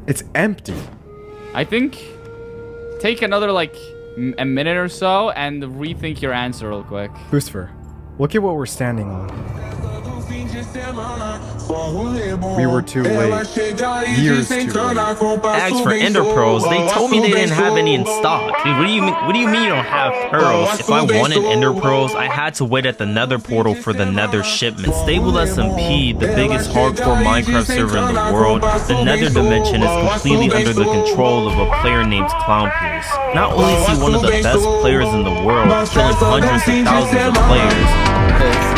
It's empty. I think take another like a minute or so and rethink your answer real quick. Lucifer, look at what we're standing on. We were too late. Years too late. Asked for ender pearls. They told me they didn't have any in stock. Dude, what do you mean you don't have pearls? If I wanted ender pearls, I had to wait at the nether portal for the nether shipment. Stable SMP, the biggest hardcore Minecraft server in the world, the nether dimension is completely under the control of a player named Clownpierce. Not only is he one of the best players in the world, killing hundreds of thousands of players,